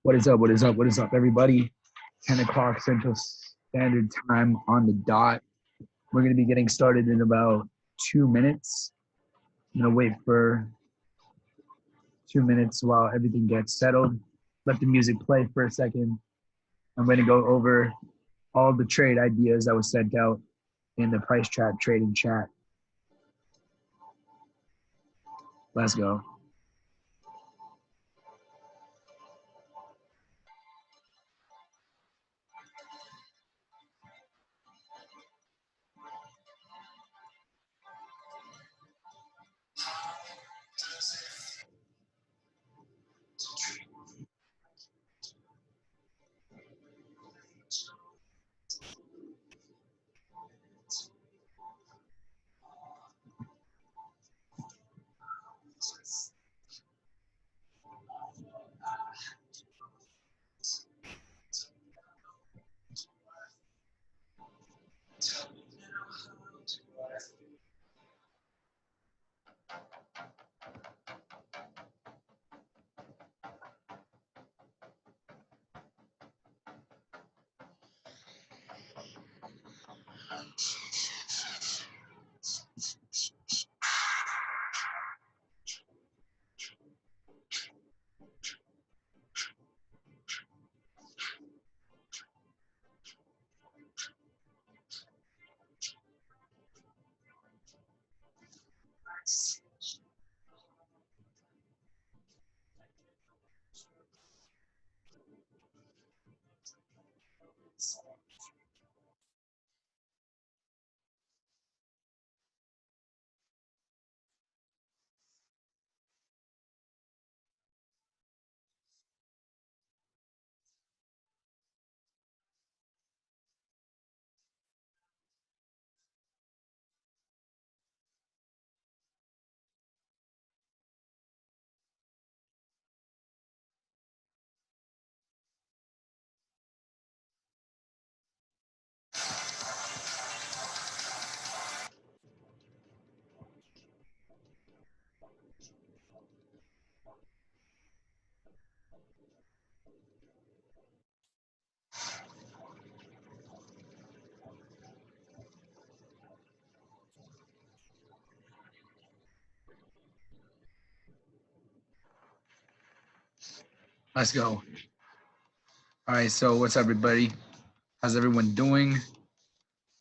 What is up? What is up? What is up, everybody? 10 o'clock Central Standard Time on the dot. We're going to be getting started in about 2 minutes. I'm going to wait for 2 minutes while everything gets settled. Let the music play for a second. I'm going to go over all the trade ideas that was sent out in the price trap trading chat. Let's go. Let's go. All right, so what's up, everybody? How's everyone doing?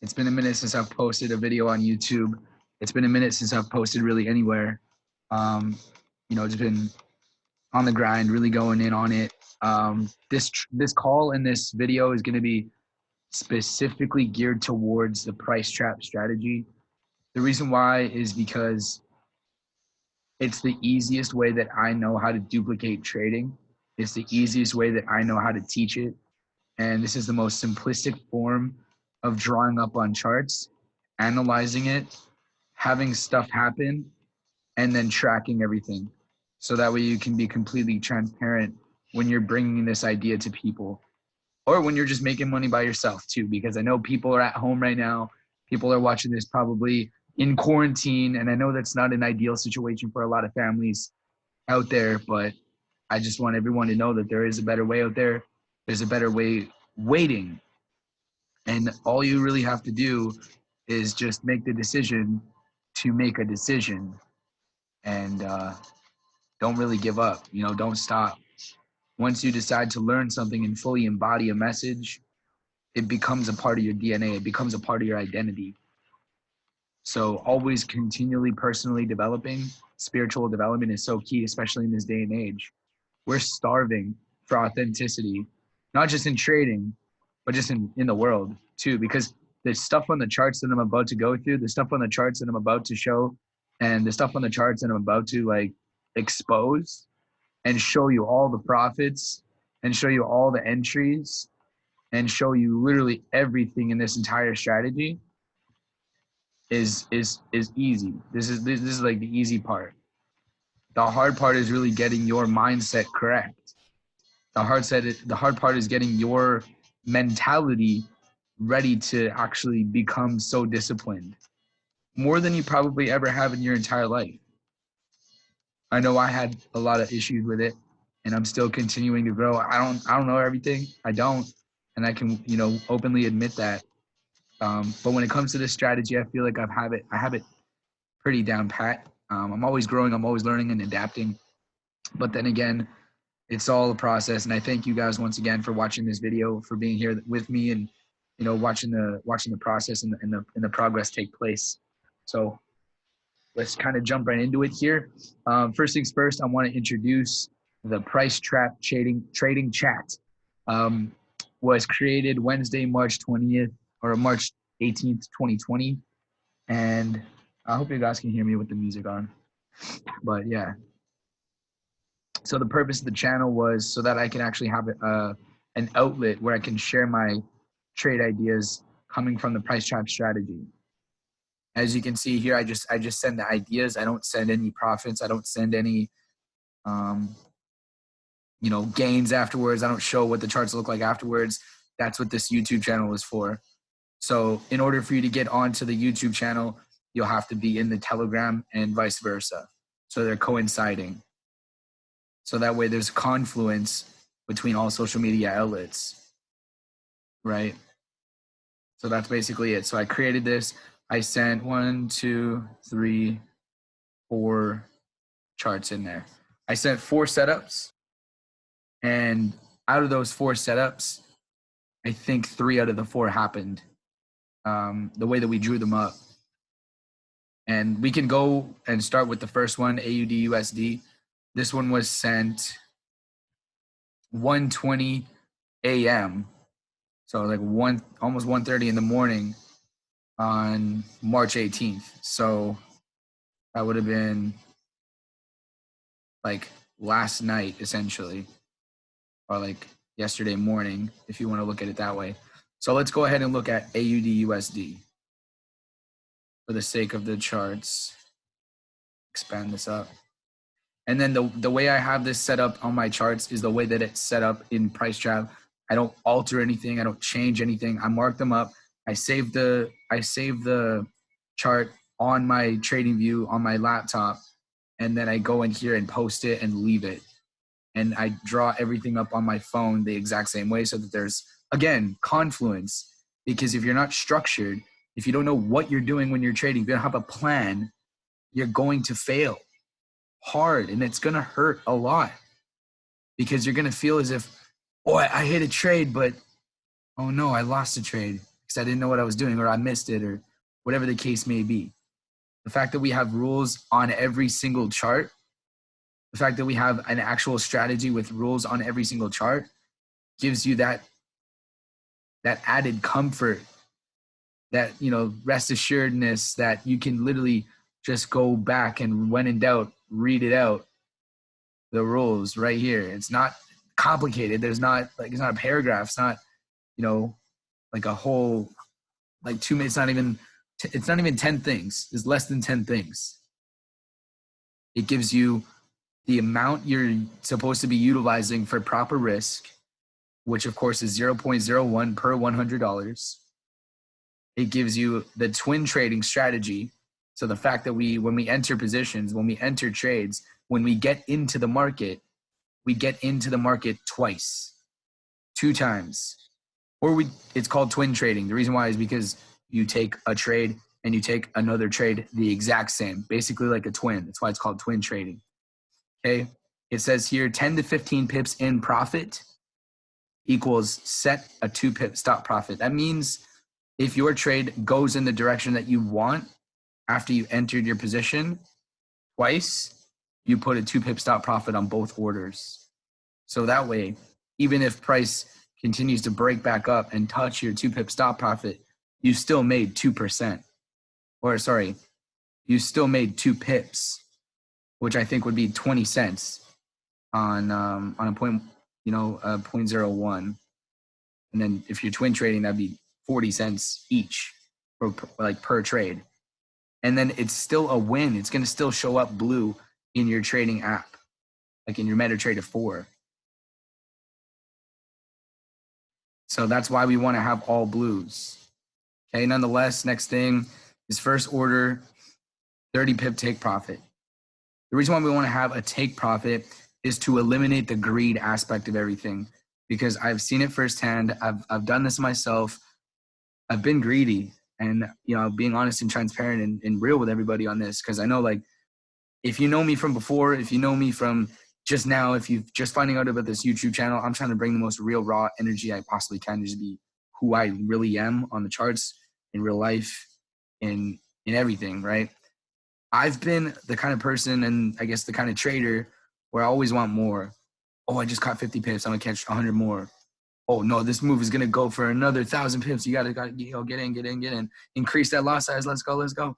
It's been a minute since I've posted a video on YouTube. It's been a minute since I've posted really anywhere. It's been on the grind, really going in on it. This call and this video is going to be specifically geared towards the price trap strategy. The reason why is because it's the easiest way that I know how to duplicate trading. It's the easiest way that I know how to teach it. And this is the most simplistic form of drawing up on charts, analyzing it, having stuff happen, and then tracking everything. So that way you can be completely transparent when you're bringing this idea to people, or when you're just making money by yourself too, because I know people are at home right now. People are watching this probably in quarantine, and I know that's not an ideal situation for a lot of families out there, but I just want everyone to know that there is a better way out there. There's a better way waiting. And all you really have to do is just make the decision to make a decision, and don't really give up. Don't stop. Once you decide to learn something and fully embody a message, it becomes a part of your DNA. It becomes a part of your identity. So always continually personally developing. Spiritual development is so key, especially in this day and age. We're starving for authenticity, not just in trading, but just in the world too, because the stuff on the charts that I'm about to go through, the stuff on the charts that I'm about to show, and the stuff on the charts that I'm about to expose and show you all the profits and show you all the entries and show you literally everything in this entire strategy is easy. This is like the easy part. The hard part is really getting your mindset correct. The hard part is getting your mentality ready to actually become so disciplined, more than you probably ever have in your entire life. I know I had a lot of issues with it, and I'm still continuing to grow. I don't know everything. I don't, and I can, you know, openly admit that. But when it comes to this strategy, I feel like I have it pretty down pat. I'm always growing. I'm always learning and adapting. But then again, it's all a process. And I thank you guys once again for watching this video, for being here with me, and you know, watching the process and the progress take place. So let's kind of jump right into it here. First things first, I want to introduce the Price Trap Trading Chat. Was created Wednesday, March 20th or March 18th, 2020. And I hope you guys can hear me with the music on. But yeah. So the purpose of the channel was so that I can actually have an outlet where I can share my trade ideas coming from the Price Trap strategy. As you can see here, I just send the ideas. I don't send any profits. I don't send any you know, gains afterwards. I don't show what the charts look like afterwards. That's what this YouTube channel is for. So in order for you to get onto the YouTube channel, you'll have to be in the Telegram and vice versa. So they're coinciding. So that way there's confluence between all social media outlets, right? So that's basically it. So I created this. I sent 1, 2, 3, 4 charts in there. I sent 4 setups. And out of those 4 setups, I think 3 out of the 4 happened the way that we drew them up. And we can go and start with the first one, Aud Usd. This one was sent 1:20 a.m. So like almost 1:30 in the morning on March 18th. So that would have been like last night, essentially, or like yesterday morning, if you want to look at it that way. So let's go ahead and look at AUD USD for the sake of the charts. Expand this up. And then the way I have this set up on my charts is the way that it's set up in Price Trap. I don't alter anything. I don't change anything. I mark them up. I save the chart on my trading view on my laptop, and then I go in here and post it and leave it. And I draw everything up on my phone the exact same way, so that there's, again, confluence. Because if you're not structured, if you don't know what you're doing when you're trading, if you don't have a plan, you're going to fail hard, and it's going to hurt a lot, because you're going to feel as if, oh, I hit a trade, but oh no, I lost a trade because I didn't know what I was doing, or I missed it, or whatever the case may be. The fact that we have rules on every single chart, the fact that we have an actual strategy with rules on every single chart, gives you that added comfort, that, you know, rest assuredness that you can literally just go back and, when in doubt, read it out, the rules right here. It's not complicated. There's not like, it's not a paragraph. It's not, you know, like a whole, like 2 minutes. It's not even 10 things. It's less than 10 things. It gives you the amount you're supposed to be utilizing for proper risk, which of course is 0.01 per $100. It gives you the twin trading strategy. So the fact that when we enter positions, when we enter trades, when we get into the market, we get into the market twice, 2 times. Or it's called twin trading. The reason why is because you take a trade and you take another trade the exact same, basically like a twin. That's why it's called twin trading. Okay. It says here 10 to 15 pips in profit equals set a 2 pip stop profit. That means if your trade goes in the direction that you want after you entered your position twice, you put a 2 pip stop profit on both orders. So that way, even if price continues to break back up and touch your 2 pip stop profit, you still made 2%. Or sorry, you still made 2 pips, which I think would be 20 cents on a point, you know, 0.01. And then if you're twin trading, that'd be 40 cents each per trade. And then it's still a win. It's going to still show up blue in your trading app, like in your MetaTrader 4. So that's why we want to have all blues. Okay, nonetheless, next thing is first order, 30 pip take profit. The reason why we want to have a take profit is to eliminate the greed aspect of everything, because I've seen it firsthand. I've done this myself. I've been greedy, and being honest and transparent and real with everybody on this, because I know, like, if you know me from before, if you know me from just now, if you've just finding out about this YouTube channel, I'm trying to bring the most real, raw energy I possibly can, just be who I really am on the charts, in real life, in everything, right? I've been the kind of person, and I guess the kind of trader, where I always want more. Oh, I just caught 50 pips. I'm gonna catch 100 more. Oh no, this move is gonna go for another 1,000 pips. You gotta get in. Increase that lot size. Let's go.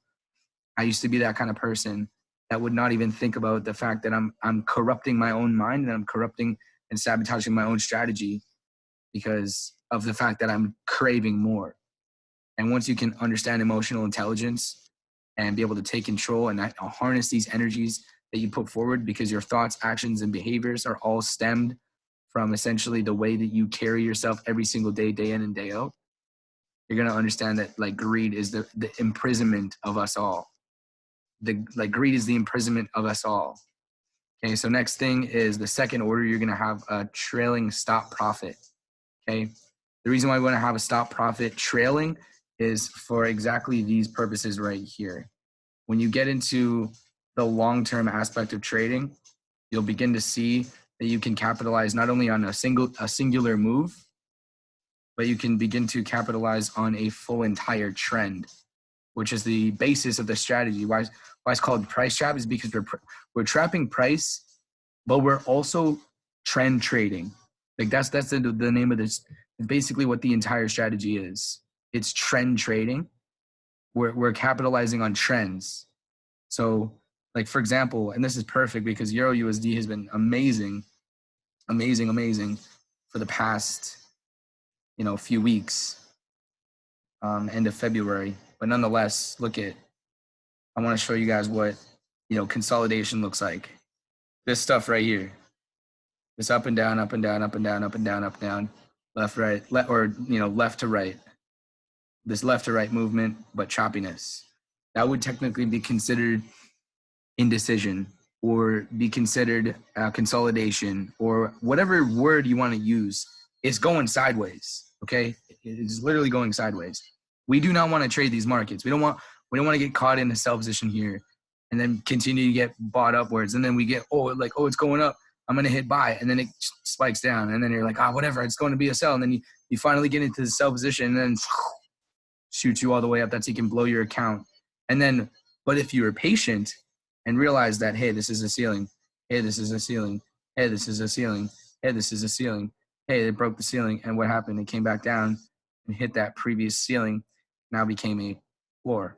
I used to be that kind of person that would not even think about the fact that I'm corrupting my own mind, and I'm corrupting and sabotaging my own strategy because of the fact that I'm craving more. And once you can understand emotional intelligence and be able to take control and harness these energies that you put forward, because your thoughts, actions, and behaviors are all stemmed from essentially the way that you carry yourself every single day, day in and day out, you're going to understand that, like, greed is the imprisonment of us all. Greed is the imprisonment of us all. Okay, so next thing is the second order. You're going to have a trailing stop profit. Okay, the reason why we want to have a stop profit trailing is for exactly these purposes right here. When you get into the long-term aspect of trading, you'll begin to see that you can capitalize not only on a singular move, but you can begin to capitalize on a full entire trend, which is the basis of the strategy. Why it's called price trap is because we're trapping price, but we're also trend trading. Like that's the name of this. Basically what the entire strategy is. It's trend trading. We're capitalizing on trends. So, like, for example, and this is perfect because Euro USD has been amazing for the past, few weeks, end of February. But nonetheless, I want to show you guys what, consolidation looks like. This stuff right here, this up and down, left, right, left to right. This left to right movement, but choppiness. That would technically be considered indecision, or be considered consolidation, or whatever word you want to use. It's going sideways. Okay, it's literally going sideways. We do not want to trade these markets. We don't want to get caught in a sell position here and then continue to get bought upwards, and then we get it's going up, I'm gonna hit buy, and then it spikes down, and then you're like, whatever, it's going to be a sell, and then you finally get into the sell position, and then shoots you all the way up. That's you can blow your account. And then, but if you were patient and realize that, hey, this is a ceiling. Hey, this is a ceiling. Hey, this is a ceiling. Hey, this is a ceiling. Hey, they broke the ceiling. And what happened? It came back down and hit that previous ceiling. Now became a floor.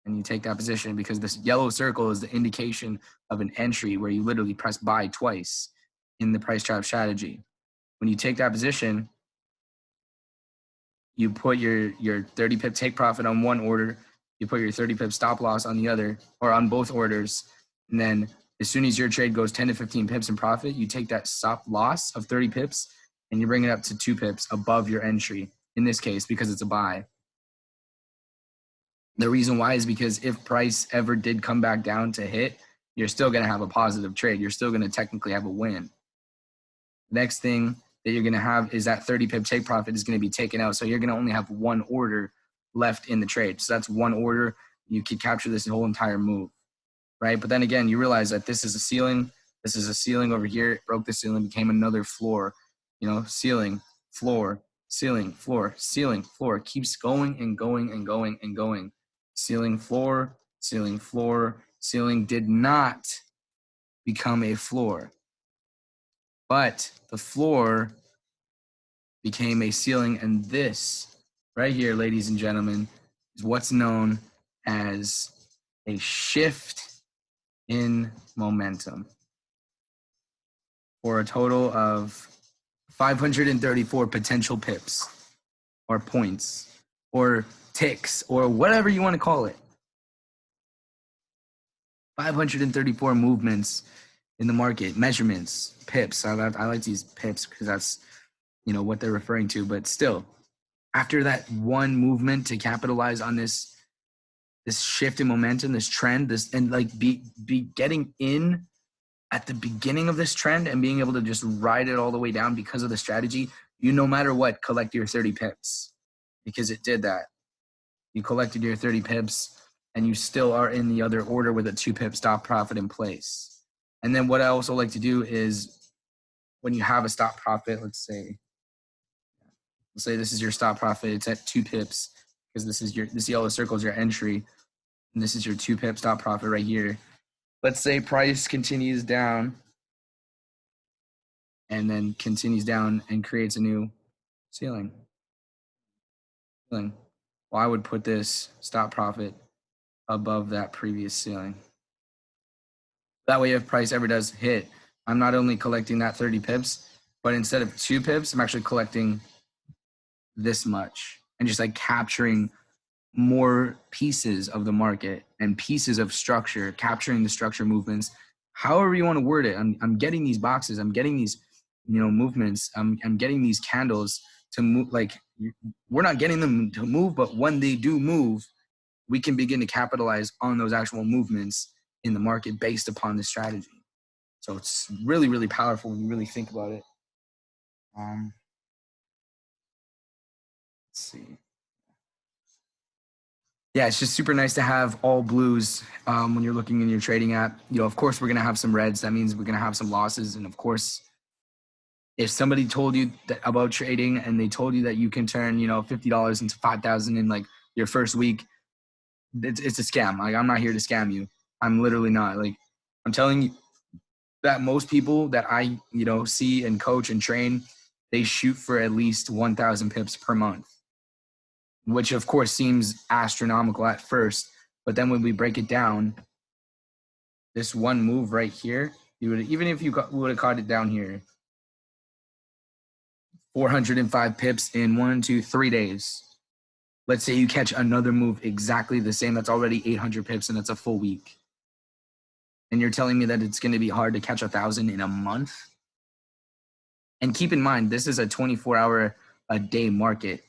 And you take that position because this yellow circle is the indication of an entry where you literally press buy twice in the price trap strategy. When you take that position, you put your 30 pip take profit on one order, you put your 30 pip stop loss on the other, or on both orders. And then as soon as your trade goes 10 to 15 pips in profit, you take that stop loss of 30 pips and you bring it up to 2 pips above your entry, in this case, because it's a buy. The reason why is because if price ever did come back down to hit, you're still going to have a positive trade. You're still going to technically have a win. Next thing that you're going to have is that 30 pip take profit is going to be taken out. So you're going to only have one order left in the trade. So that's one order. You could capture this whole entire move, right? But then again, you realize that this is a ceiling. This is a ceiling over here. It broke the ceiling, became another floor, ceiling, floor, ceiling, floor, ceiling, floor. It keeps going and going and going and going. Ceiling, floor, ceiling, floor. Ceiling did not become a floor. But the floor became a ceiling, and this right here, ladies and gentlemen, is what's known as a shift in momentum, for a total of 534 potential pips or points or ticks or whatever you want to call it. 534 movements in the market, measurements, pips. I like these pips because that's, what they're referring to. But still, after that one movement to capitalize on this shift in momentum, this trend, and like be getting in at the beginning of this trend and being able to just ride it all the way down because of the strategy, you no matter what, collect your 30 pips because it did that. You collected your 30 pips and you still are in the other order with a 2-pip stop profit in place. And then what I also like to do is when you have a stop profit, let's say this is your stop profit, it's at 2 pips because this yellow circle is your entry and this is your 2-pip stop profit right here. Let's say price continues down and then continues down and creates a new ceiling. Well, I would put this stop profit above that previous ceiling. That way, if price ever does hit, I'm not only collecting that 30 pips, but instead of 2 pips, I'm actually collecting this much and just like capturing more pieces of the market and pieces of structure, capturing the structure movements, however you want to word it. I'm getting these boxes, I'm getting these, movements, I'm getting these candles to move. Like, we're not getting them to move, but when they do move, we can begin to capitalize on those actual movements in the market based upon the strategy. So it's really, really powerful when you really think about it. Let's see. Yeah, it's just super nice to have all blues when you're looking in your trading app. Of course, we're going to have some reds. That means we're going to have some losses. And of course, if somebody told you about trading and they told you that you can turn, $50 into $5,000 in like your first week, it's a scam. Like, I'm not here to scam you. I'm literally not. Like, I'm telling you that most people that I, see and coach and train, they shoot for at least 1,000 pips per month, which of course seems astronomical at first. But then when we break it down, this one move right here, you would, even if you would have caught it down here, 405 pips in 1, 2, 3 days. Let's say you catch another move exactly the same. That's already 800 pips and that's a full week. And you're telling me that it's going to be hard to catch 1,000 in a month? And keep in mind, this is a 24-hour a day market.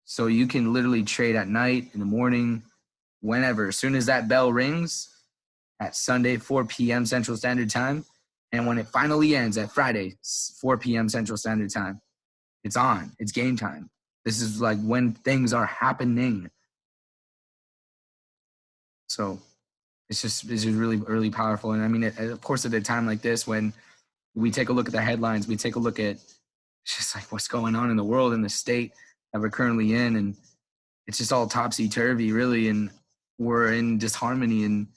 So you can literally trade at night, in the morning, whenever. As soon as that bell rings at Sunday, 4 p.m. Central Standard Time, and when it finally ends at Friday, 4 p.m. Central Standard Time, it's on. It's game time. This is like when things are happening. So it's just really, really powerful. And I mean, of course, at a time like this, when we take a look at the headlines, we take a look at just like what's going on in the world and the state that we're currently in, and it's just all topsy-turvy, really, and we're in disharmony, and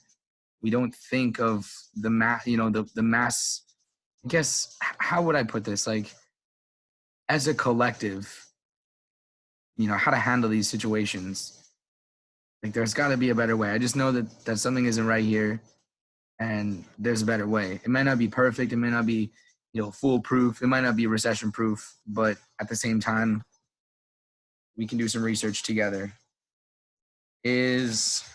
we don't think of the mass. I guess, how would I put this? Like, as a collective, how to handle these situations. Like, there's got to be a better way. I just know that something isn't right here, and there's a better way. It might not be perfect. It might not be, foolproof. It might not be recession-proof, but at the same time, we can do some research together. Is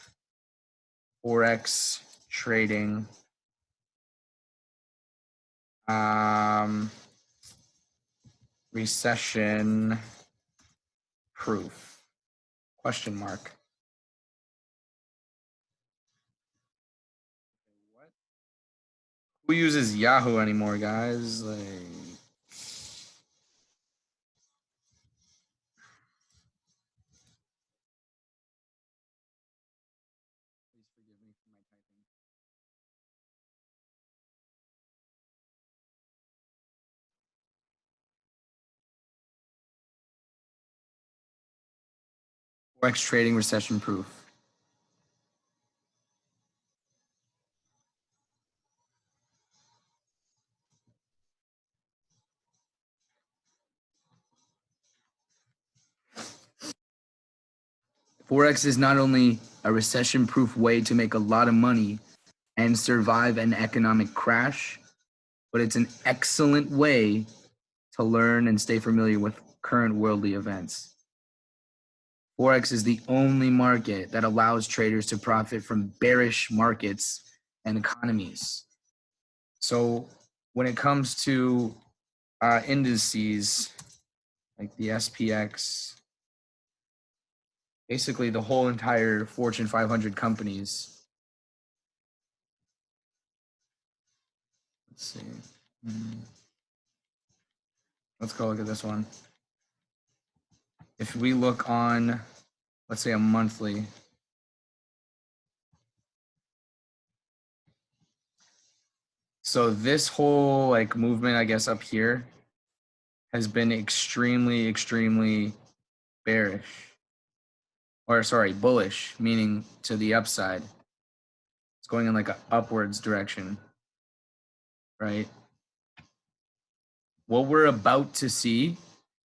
Forex trading recession-proof? Question mark. What? Who uses Yahoo anymore, guys? Like, please forgive me for my typing. Forex trading recession-proof. Forex is not only a recession-proof way to make a lot of money and survive an economic crash, but it's an excellent way to learn and stay familiar with current worldly events. Forex is the only market that allows traders to profit from bearish markets and economies. So when it comes to indices like the SPX, basically the whole entire Fortune 500 companies, Let's see. Let's go look at this one. If we look on, let's say, a monthly, so this whole like movement, I guess, up here has been extremely bearish, or sorry, bullish, meaning to the upside. It's going in like an upwards direction, right? What we're about to see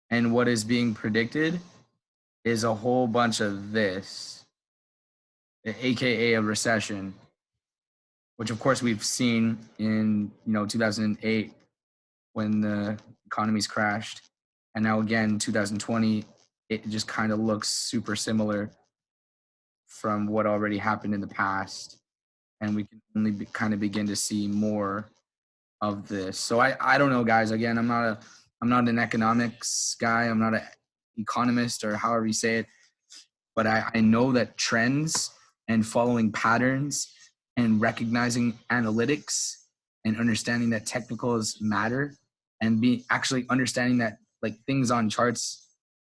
and what is being predicted is a whole bunch of this, aka a recession, which of course we've seen in 2008 when the economies crashed, and now again 2020. It just kind of looks super similar from what already happened in the past, and we can only kind of begin to see more of this. So I don't know, guys. Again, I'm not an economics guy. I'm not an economist, or however you say it, but I know that trends and following patterns and recognizing analytics and understanding that technicals matter, and actually understanding that like things on charts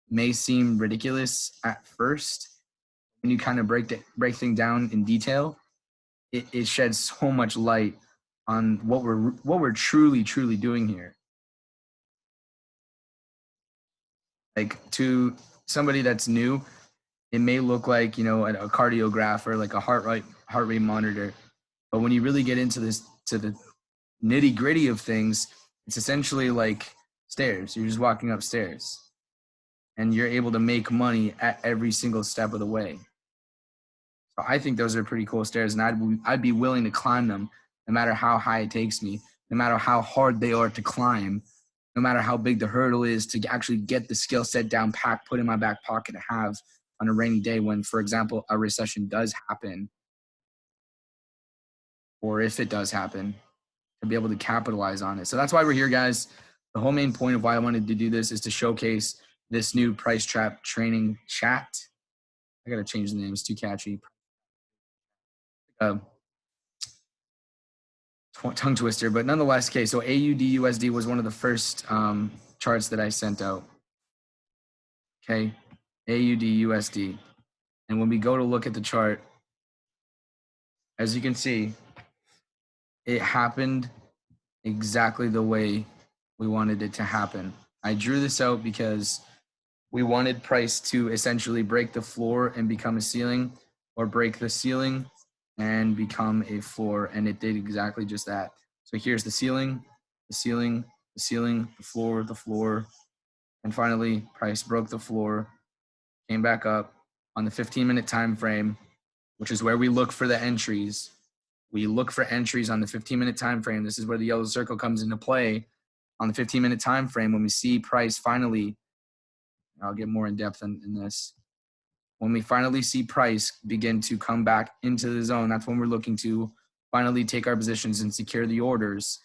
may seem ridiculous at first. When you kind of break things down in detail, it sheds so much light on what we're truly doing here. Like, to somebody that's new, it may look like a cardiograph or like a heart rate monitor, but when you really get into the nitty gritty of things, it's essentially like stairs. You're just walking upstairs, and you're able to make money at every single step of the way. So I think those are pretty cool stairs, and I'd be willing to climb them, no matter how high it takes me, no matter how hard they are to climb, no matter how big the hurdle is to actually get the skill set down pat, put in my back pocket to have on a rainy day when, for example, a recession does happen, or if it does happen, to be able to capitalize on it. So that's why we're here, guys. The whole main point of why I wanted to do this is to showcase this new price trap training chat. I got to change the name. It's too catchy. Tongue twister, but nonetheless. Okay, so AUD USD was one of the first charts that I sent out. Okay, AUD USD. And when we go to look at the chart, as you can see, it happened exactly the way we wanted it to happen. I drew this out because we wanted price to essentially break the floor and become a ceiling, or break the ceiling and become a floor, and it did exactly just that. So here's the ceiling, the ceiling, the ceiling, the floor, and finally price broke the floor, came back up on the 15-minute time frame, which is where we look for the entries. We look for entries on the 15-minute time frame. This is where the yellow circle comes into play. On the 15-minute time frame, when we see price finally, I'll get more in depth in this. When we finally see price begin to come back into the zone, that's when we're looking to finally take our positions and secure the orders.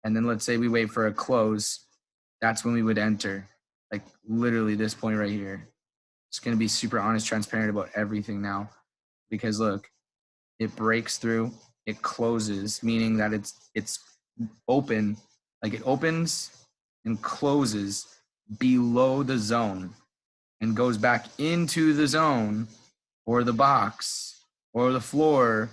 And then let's say we wait for a close. That's when we would enter. Like literally this point right here. It's going to be super honest, transparent about everything now. Because look, it breaks through, it closes, meaning that it's open. Like it opens and closes below the zone and goes back into the zone or the box or the floor,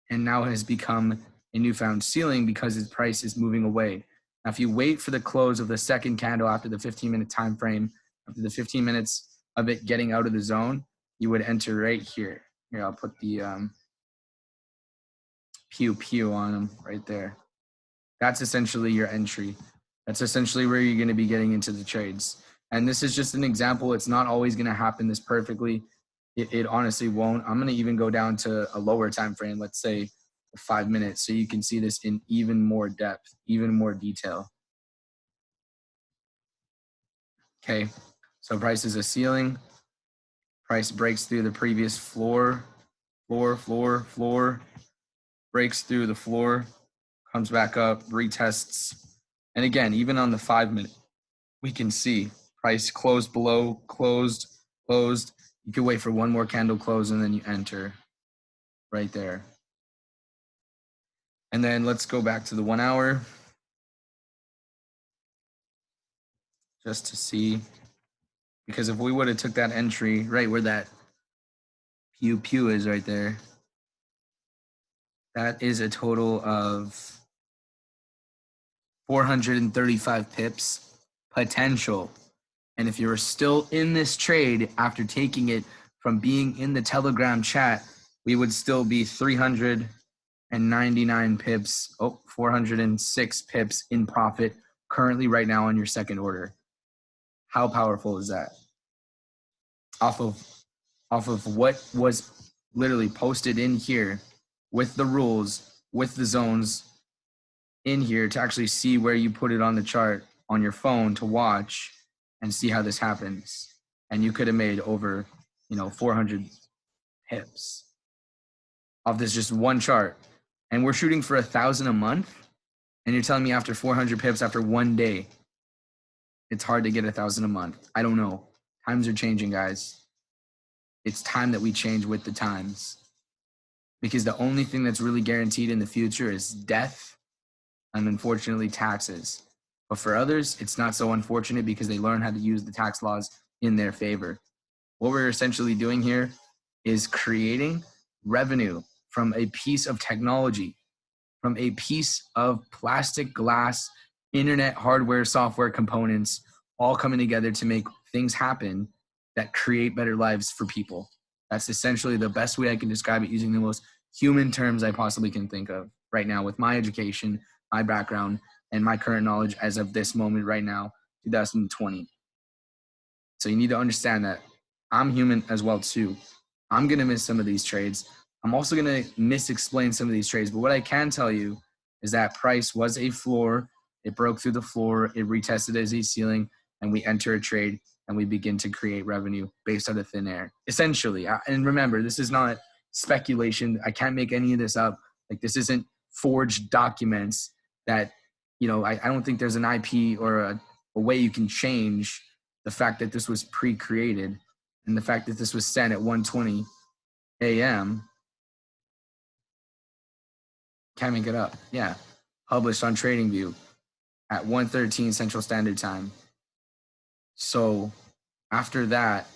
and now has become a newfound ceiling because its price is moving away. Now, if you wait for the close of the second candle after the 15-minute time frame, after the 15 minutes of it getting out of the zone, you would enter right here. Here, I'll put the pew on them right there. That's essentially your entry. That's essentially where you're going to be getting into the trades. And this is just an example. It's not always going to happen this perfectly. It honestly won't. I'm going to even go down to a lower time frame, let's say 5 minutes, so you can see this in even more depth, even more detail. Okay, so price is a ceiling. Price breaks through the previous floor, breaks through the floor, comes back up, retests. And again, even on the 5 minute, we can see price closed below, closed. You can wait for one more candle close and then you enter right there. And then let's go back to the 1 hour. just to see, because if we would have took that entry right where that pew is right there, that is a total of 435 pips potential. And if you're still in this trade after taking it from being in the Telegram chat, we would still be 399 pips, 406 pips in profit currently right now on your second order. How powerful is that? Off of what was literally posted in here with the rules, with the zones in here to actually see where you put it on the chart on your phone to watch and see how this happens. And you could have made over, 400 pips off this just one chart. And we're shooting for 1,000 a month. And you're telling me after 400 pips after one day, it's hard to get 1,000 a month. I don't know. Times are changing, guys. It's time that we change with the times. Because the only thing that's really guaranteed in the future is death and unfortunately taxes. But for others, it's not so unfortunate because they learn how to use the tax laws in their favor. What we're essentially doing here is creating revenue from a piece of technology, from a piece of plastic, glass, internet, hardware, software components, all coming together to make things happen that create better lives for people. That's essentially the best way I can describe it using the most human terms I possibly can think of right now with my education, my background, and my current knowledge as of this moment right now, 2020. So you need to understand that I'm human as well too. I'm going to miss some of these trades. I'm also going to misexplain some of these trades. But what I can tell you is that price was a floor. It broke through the floor. It retested as a ceiling. And we enter a trade and we begin to create revenue based out of thin air. Essentially. And remember, this is not speculation. I can't make any of this up. Like, this isn't forged documents that, I don't think there's an IP or a way you can change the fact that this was pre-created and the fact that this was sent at 1:20 a.m. Can't make it up. Yeah. Published on TradingView at 1:13 Central Standard Time. So after that,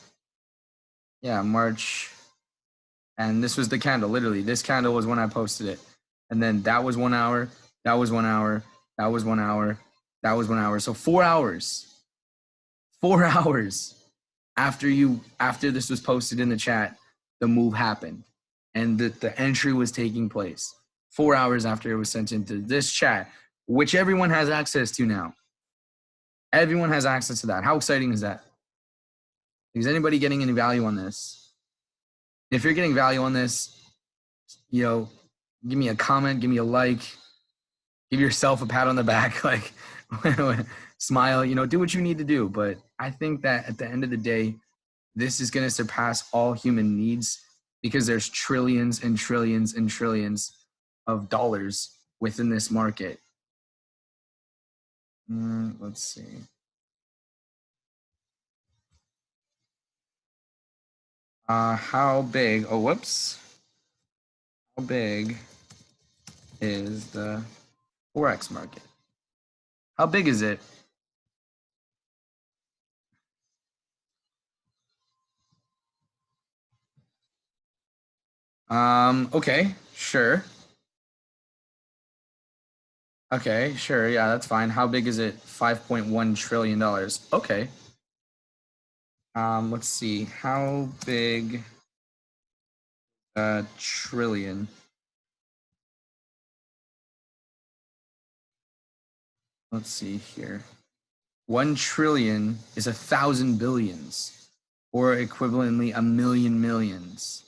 March, and this was the candle, literally. This candle was when I posted it. And then that was 1 hour, that was 1 hour, that was 1 hour, that was 1 hour. So 4 hours. 4 hours after this was posted in the chat, the move happened. And the entry was taking place 4 hours after it was sent into this chat, which everyone has access to now. Everyone has access to that. How exciting is that? Is anybody getting any value on this? If you're getting value on this, give me a comment, give me a like, give yourself a pat on the back, like smile, do what you need to do. But I think that at the end of the day, this is going to surpass all human needs because there's trillions and trillions and trillions of dollars within this market. Let's see. How big? Oh, whoops. How big is the Forex market? How big is it? Okay, sure. Okay, sure. Yeah, that's fine. How big is it? $5.1 trillion. Okay. Let's see. How big? Trillion. Let's see here. 1 trillion is 1,000 billions, or equivalently 1,000,000 millions.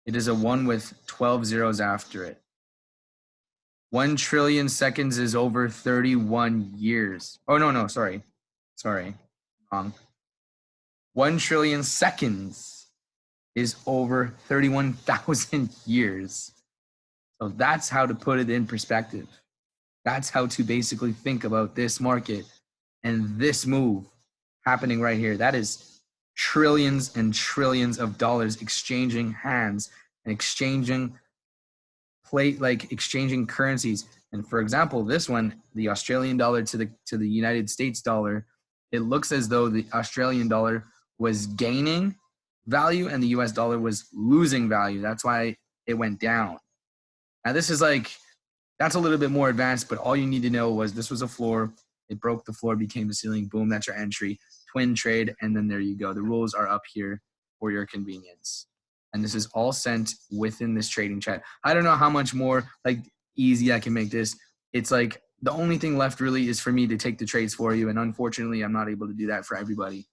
It is a 1 with 12 zeros after it. 1 trillion seconds is over 31 years. Oh, no, sorry. Wrong. 1 trillion seconds is over 31,000 years. So that's how to put it in perspective. That's how to basically think about this market and this move happening right here. That is trillions and trillions of dollars exchanging hands and exchanging exchanging currencies. And for example, this one, the Australian dollar to the United States dollar, it looks as though the Australian dollar was gaining value and the US dollar was losing value. That's why it went down. Now this is like, that's a little bit more advanced, but all you need to know was this was a floor. It broke the floor, became the ceiling. Boom, that's your entry. Twin trade, and then there you go. The rules are up here for your convenience. And this is all sent within this trading chat. I don't know how much more like easy I can make this. It's like the only thing left really is for me to take the trades for you. And unfortunately, I'm not able to do that for everybody.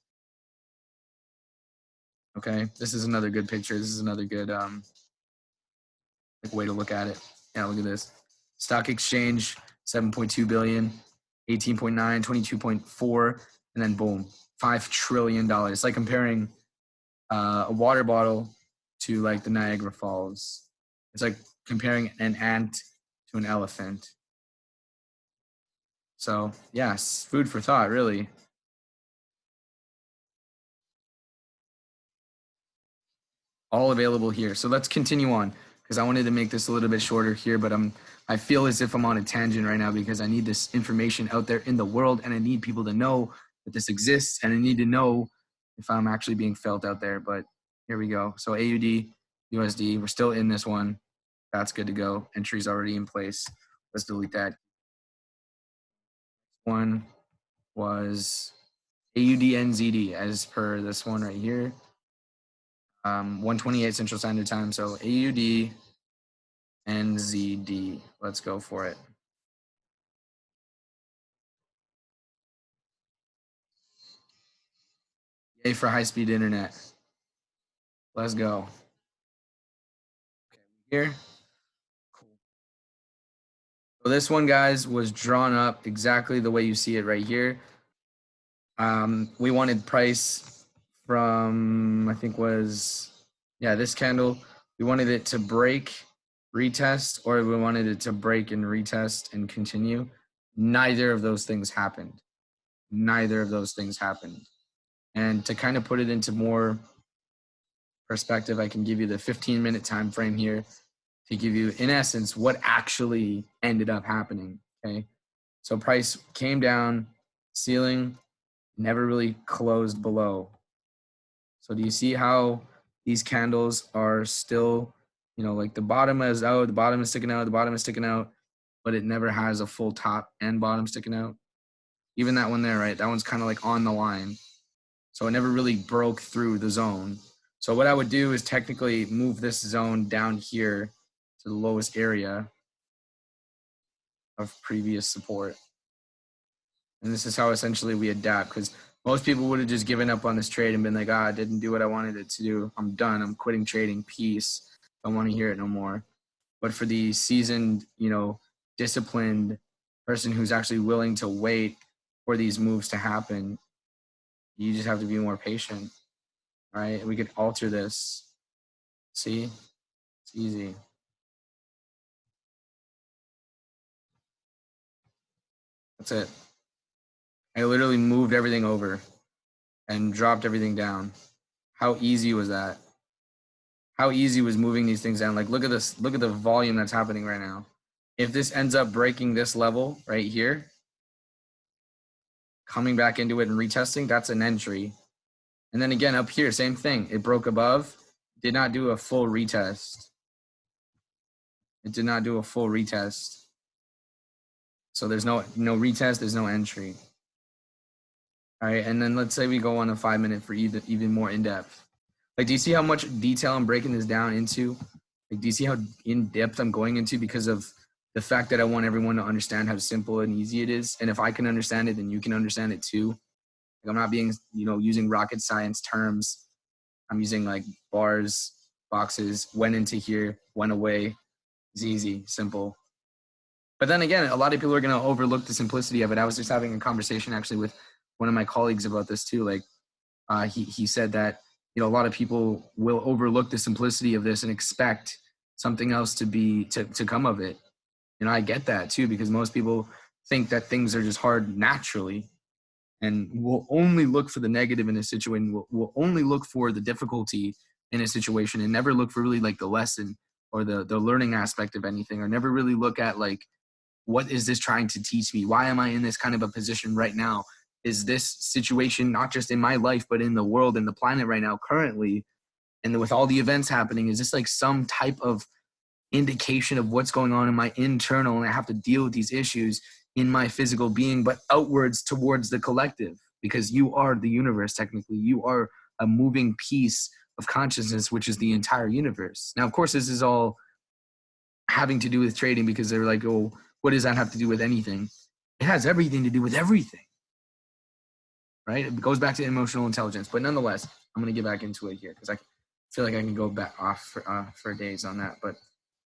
Okay, this is another good picture. This is another good like way to look at it. Yeah, look at this. Stock exchange, 7.2 billion, 18.9, 22.4, and then boom, $5 trillion. It's like comparing a water bottle to like the Niagara Falls. It's like comparing an ant to an elephant. So yes, food for thought, really. All available here. So let's continue on because I wanted to make this a little bit shorter here, but I feel as if I'm on a tangent right now because I need this information out there in the world and I need people to know that this exists and I need to know if I'm actually being felt out there. But here we go. So AUD, USD, we're still in this one. That's good to go. Entry's already in place. Let's delete that. One was AUD Nzd as per this one right here. 128 Central Standard Time. So AUD Nzd. Let's go for it. Yay for high-speed internet. Let's go. Okay, here. Cool. So this one, guys, was drawn up exactly the way you see it right here. We wanted price from, I think was, yeah, this candle. We wanted it to break, retest, or we wanted it to break and retest and continue. Neither of those things happened. Neither of those things happened. And to kind of put it into more perspective, I can give you the 15-minute time frame here to give you, in essence, what actually ended up happening, okay? So price came down, ceiling, never really closed below. So do you see how these candles are still, you know, like the bottom is out, the bottom is sticking out, the bottom is sticking out, but it never has a full top and bottom sticking out? Even that one there, right? That one's kind of like on the line. So it never really broke through the zone. So what I would do is technically move this zone down here to the lowest area of previous support. And this is how essentially we adapt, because most people would have just given up on this trade and been like, I didn't do what I wanted it to do. I'm done. I'm quitting trading. Peace. Don't want to hear it no more. But for the seasoned, you know, disciplined person who's actually willing to wait for these moves to happen, you just have to be more patient, right? We could alter this. See? It's easy. That's it. I literally moved everything over and dropped everything down. How easy was that? How easy was moving these things down? Like, look at this. Look at the volume that's happening right now. If this ends up breaking this level right here, coming back into it and retesting, that's an entry. And then again, up here, same thing. It broke above, did not do a full retest. It did not do a full retest. So there's no retest, there's no entry. All right, and then let's say we go on a 5-minute for even more in-depth. Like, do you see how much detail I'm breaking this down into? Like, do you see how in-depth I'm going into because of the fact that I want everyone to understand how simple and easy it is? And if I can understand it, then you can understand it too. Like, I'm not being, you know, using rocket science terms. I'm using like bars, boxes, went into here, went away. It's easy, simple. But then again, a lot of people are going to overlook the simplicity of it. I was just having a conversation actually with one of my colleagues about this too. Like, he said that, you know, a lot of people will overlook the simplicity of this and expect something else to come of it. You know, I get that too, because most people think that things are just hard naturally, and we'll only look for the negative in a situation. We'll only look for the difficulty in a situation and never look for really like the lesson or the learning aspect of anything, or never really look at like, what is this trying to teach me? Why am I in this kind of a position right now? is this situation, not just in my life, but in the world and the planet right now currently, and with all the events happening, is this like some type of indication of what's going on in my internal, and I have to deal with these issues in my physical being, but outwards towards the collective, because you are the universe. Technically, you are a moving piece of consciousness, which is the entire universe. Now, of course, this is all having to do with trading, because they're like, oh, what does that have to do with anything? It has everything to do with everything, right? It goes back to emotional intelligence. But nonetheless, I'm going to get back into it here, because I feel like I can go back off for days on that. But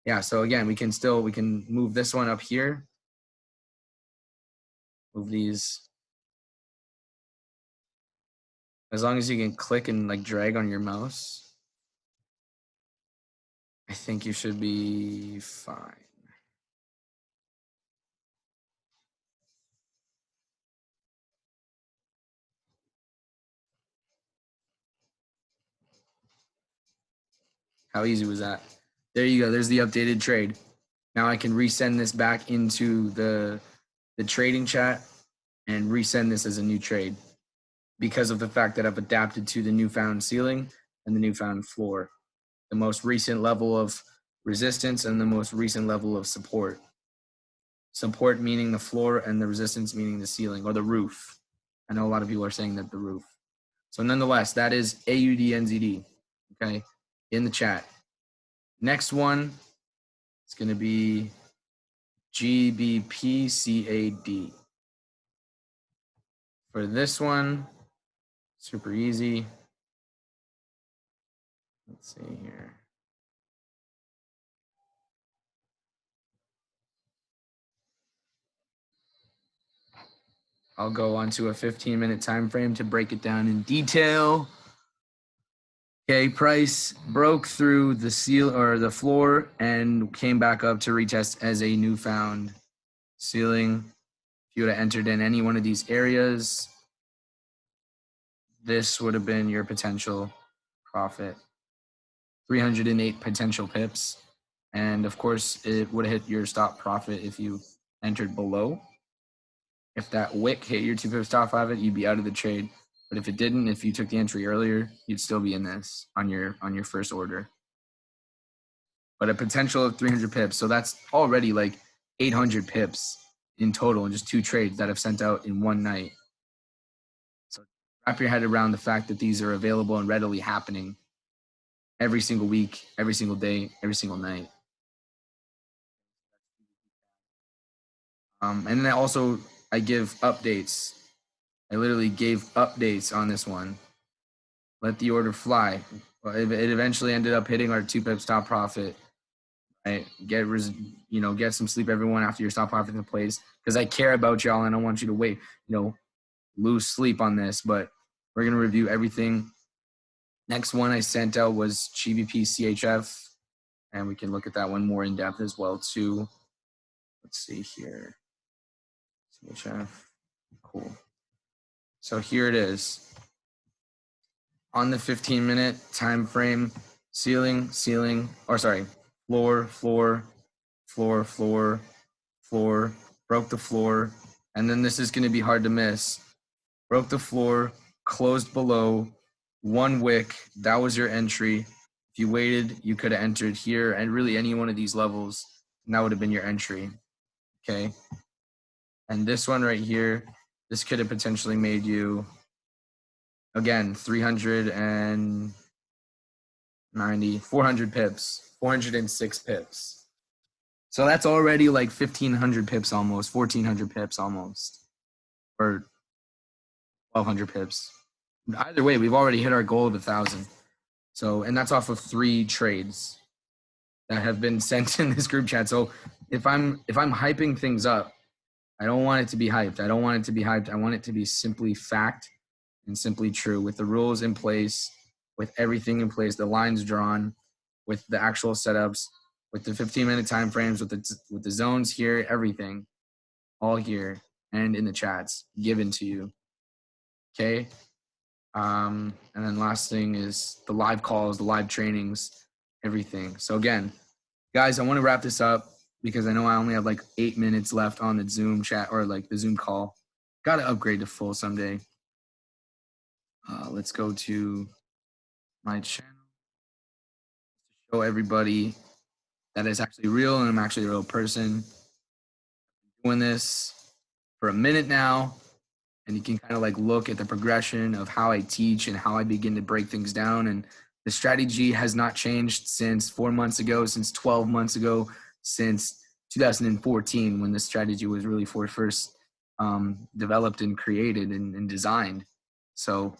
yeah, so again, we can move this one up here, move these. As long as you can click and like drag on your mouse, I think you should be fine. How easy was that? There you go. There's the updated trade. Now I can resend this back into the trading chat and resend this as a new trade, because of the fact that I've adapted to the newfound ceiling and the newfound floor, the most recent level of resistance and the most recent level of support. Support meaning the floor, and the resistance meaning the ceiling or the roof. I know a lot of people are saying that the roof. So nonetheless, that is Aud Nzd, okay, in the chat. Next one is going to be GBPCAD. For this one, super easy. Let's see here. I'll go onto a 15-minute time frame to break it down in detail. Okay, price broke through the seal or the floor and came back up to retest as a newfound ceiling. If you would have entered in any one of these areas, this would have been your potential profit. 308 potential pips. And of course, it would have hit your stop profit if you entered below. If that wick hit your 2 pip stop profit, you'd be out of the trade. But if it didn't, if you took the entry earlier, you'd still be in this on your first order. But a potential of 300 pips. So that's already like 800 pips in total in just 2 trades that I've sent out in one night. So wrap your head around the fact that these are available and readily happening every single week, every single day, every single night. And then I give updates. I literally gave updates on this one. Let the order fly. It eventually ended up hitting our 2 pip stop profit. Right? Get some sleep, everyone, after your stop profit in place, because I care about y'all and I want you to lose sleep on this. But we're gonna review everything. Next one I sent out was GBP CHF, and we can look at that one more in depth as well too. Let's see here. CHF, cool. So here it is. On the 15-minute time frame, floor, broke the floor, and then this is going to be hard to miss. Broke the floor, closed below, one wick, that was your entry. If you waited, you could have entered here and really any one of these levels, and that would have been your entry, okay? And this one right here, this could have potentially made you, again, 400 pips, 406 pips. So that's already like 1,500 pips almost, 1,400 pips almost, or 1,200 pips. Either way, we've already hit our goal of 1,000. So, and that's off of 3 trades that have been sent in this group chat. So if I'm hyping things up, I don't want it to be hyped. I don't want it to be hyped. I want it to be simply fact and simply true, with the rules in place, with everything in place, the lines drawn, with the actual setups, with the 15-minute time frames, with the zones here, everything, all here and in the chats given to you. Okay. And then last thing is the live calls, the live trainings, everything. So again, guys, I want to wrap this up because I know I only have like 8 minutes left on the Zoom chat or like the Zoom call. Got to upgrade to full someday. Let's go to my channel to show everybody that it's actually real and I'm actually a real person. Doing this for a minute now, and you can kind of like look at the progression of how I teach and how I begin to break things down. And the strategy has not changed since 4 months ago, since 12 months ago, since 2014, when the strategy was really first developed and created and designed. So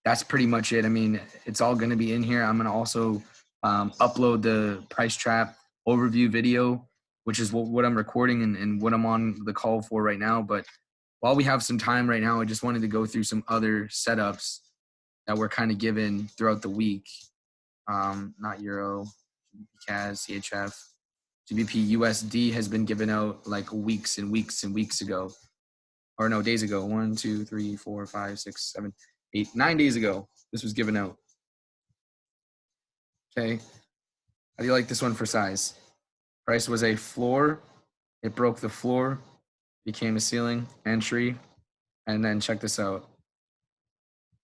that's pretty much it. I mean, it's all going to be in here. I'm going to also upload the price trap overview video, which is what I'm recording and what I'm on the call for right now. But while we have some time right now, I just wanted to go through some other setups that were kind of given throughout the week. Not Euro, CAS, CHF, GBP, USD has been given out like weeks and weeks and weeks ago. Or no, days ago. 1, 2, 3, 4, 5, 6, 7, 8, 9 days ago. This was given out. Okay. How do you like this one for size? Price was a floor. It broke the floor, became a ceiling, entry, and then check this out.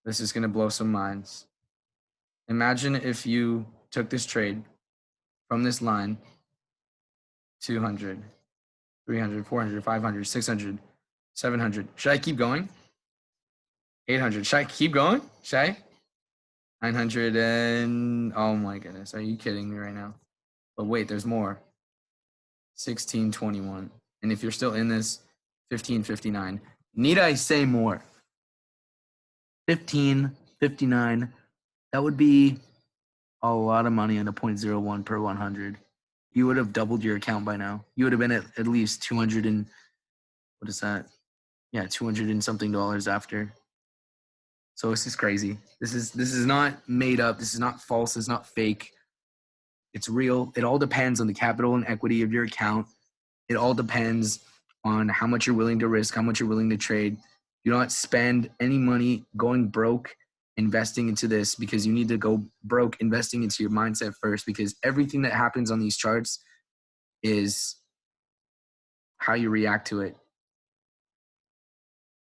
This is going to blow some minds. Imagine if you took this trade from this line, 200, 300, 400, 500, 600, 700. Should I keep going? 800. Should I keep going? Should I? 900 and, oh my goodness. Are you kidding me right now? But wait, there's more. 1621. And if you're still in this, 1559. Need I say more? 1559. That would be a lot of money on a 0.01 per 100. You would have doubled your account by now. You would have been at least 200 and, what is that? Yeah, 200 and something dollars after. So this is crazy. This is not made up. This is not false. It's not fake. It's real. It all depends on the capital and equity of your account. It all depends on how much you're willing to risk, how much you're willing to trade. Do not spend any money going broke investing into this, because you need to go broke investing into your mindset first, because everything that happens on these charts is how you react to it,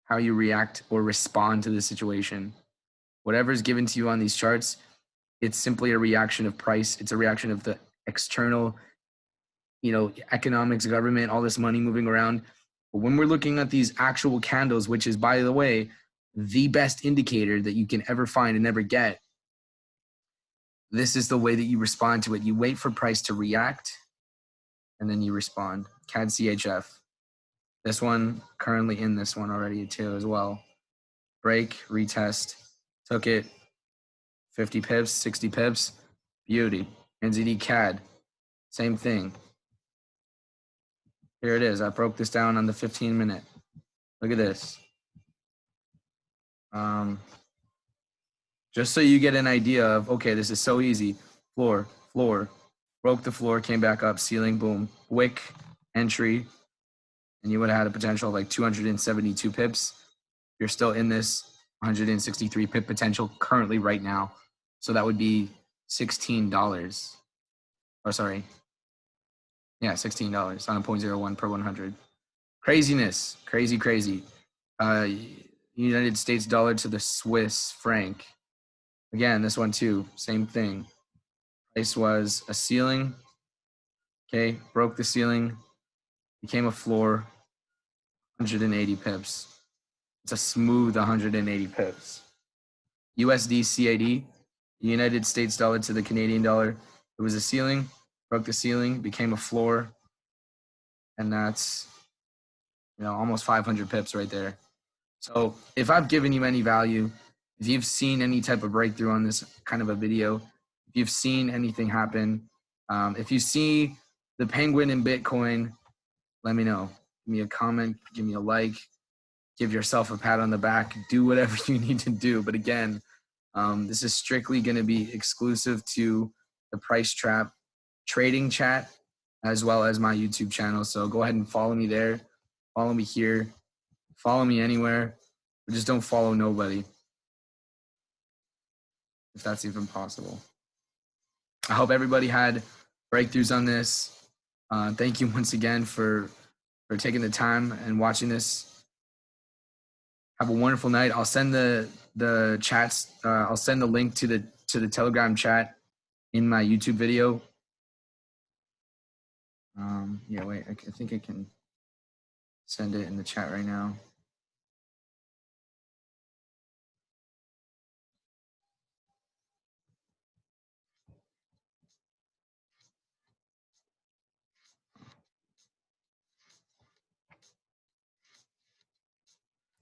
how you react or respond to the situation. Whatever is given to you on these charts, it's simply a reaction of price. It's a reaction of the external, economics, government, all this money moving around. But when we're looking at these actual candles, which is, by the way, the best indicator that you can ever find and ever get, this is the way that you respond to it. You wait for price to react, and then you respond. CAD CHF. This one, currently in this one already too as well. Break, retest, took it, 50 pips, 60 pips, beauty. NZD CAD, same thing. Here it is. I broke this down on the 15-minute. Look at this. Just so you get an idea of, okay, this is so easy. Floor, broke the floor, came back up, ceiling, boom, wick, entry, and you would have had a potential of like 272 pips. You're still in this 163 pip potential currently right now. So that would be $16. Oh, sorry. Yeah, $16 on a 0.01 per 100. Craziness. Crazy. United States dollar to the Swiss franc. Again, this one too, same thing. Price was a ceiling. Okay, broke the ceiling, became a floor, 180 pips. It's a smooth 180 pips. USD CAD, United States dollar to the Canadian dollar. It was a ceiling, broke the ceiling, became a floor, and that's, almost 500 pips right there. So if I've given you any value, if you've seen any type of breakthrough on this kind of a video, if you've seen anything happen, if you see the penguin in Bitcoin, let me know. Give me a comment, give me a like, give yourself a pat on the back, do whatever you need to do. But again, this is strictly going to be exclusive to the Price Trap trading chat, as well as my YouTube channel. So go ahead and follow me there. Follow me here. Follow me anywhere. But just don't follow nobody, if that's even possible. I hope everybody had breakthroughs on this. Thank you once again for taking the time and watching this. Have a wonderful night. I'll send the chats. I'll send the link to the Telegram chat in my YouTube video. Yeah, wait. I think I can send it in the chat right now.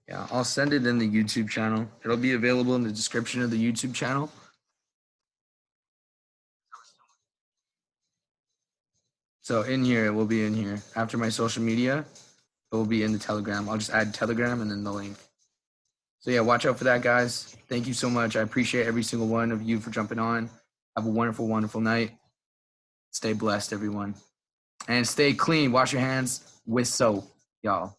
Yeah, I'll send it in the YouTube channel. It'll be available in the description of the YouTube channel. So in here, it will be in here. After my social media, it will be in the Telegram. I'll just add Telegram and then the link. So yeah, watch out for that, guys. Thank you so much. I appreciate every single one of you for jumping on. Have a wonderful, wonderful night. Stay blessed, everyone. And stay clean. Wash your hands with soap, y'all.